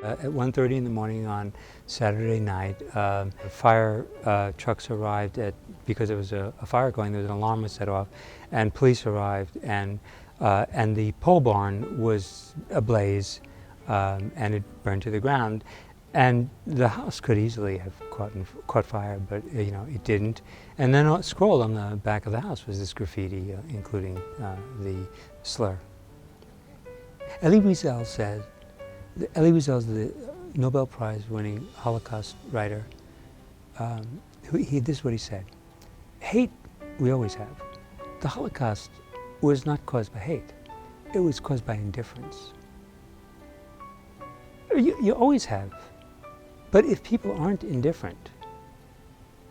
At 1:30 in the morning on Saturday night, fire trucks arrived because there was a fire going. There was an alarm was set off, and police arrived, and the pole barn was ablaze, and it burned to the ground. And the house could easily have caught fire, but it didn't. And then scrawled on the back of the house was this graffiti, including the slur. Elie Wiesel said. Elie Wiesel is the Nobel Prize-winning Holocaust writer. This is what he said: "Hate we always have. The Holocaust was not caused by hate; it was caused by indifference. You always have. But if people aren't indifferent,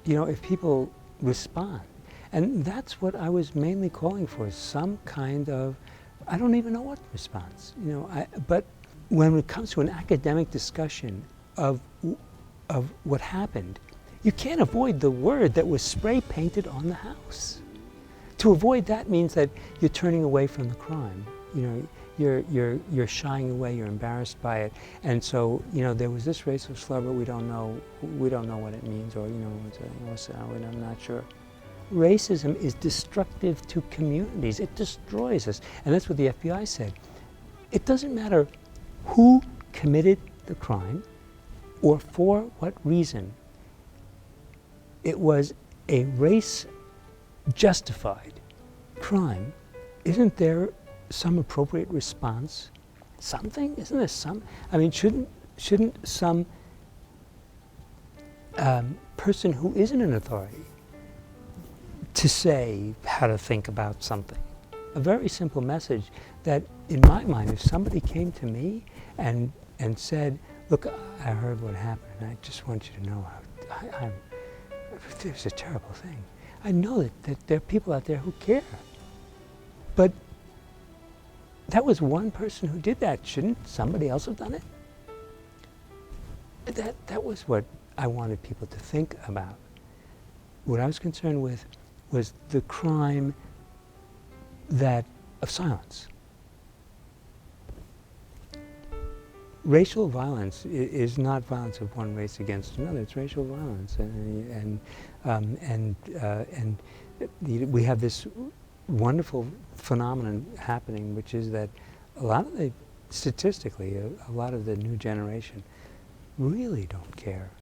if people respond, and that's what I was mainly calling for, some kind of, I don't even know what response, but when it comes to an academic discussion of what happened, you can't avoid the word that was spray painted on the house. To avoid that means that you're turning away from the crime. You're shying away. You're embarrassed by it, and so there was this racial slur, but we don't know what it means, or I'm not sure. Racism is destructive to communities. It destroys us, and that's what the FBI said. It doesn't matter who committed the crime or for what reason. It was a race-justified crime. Isn't there some appropriate response? Something? Isn't there some? I mean, shouldn't some person who isn't an authority to say how to think about something? A very simple message that, in my mind, if somebody came to me and said, "Look, I heard what happened, and I just want you to know it was a terrible thing. I know that there are people out there who care, but that was one person who did that. Shouldn't somebody else have done it?" That was what I wanted people to think about. What I was concerned with was the crime of silence. Racial violence is not violence of one race against another. It's racial violence, and we have this wonderful phenomenon happening, which is that statistically, a lot of the new generation really don't care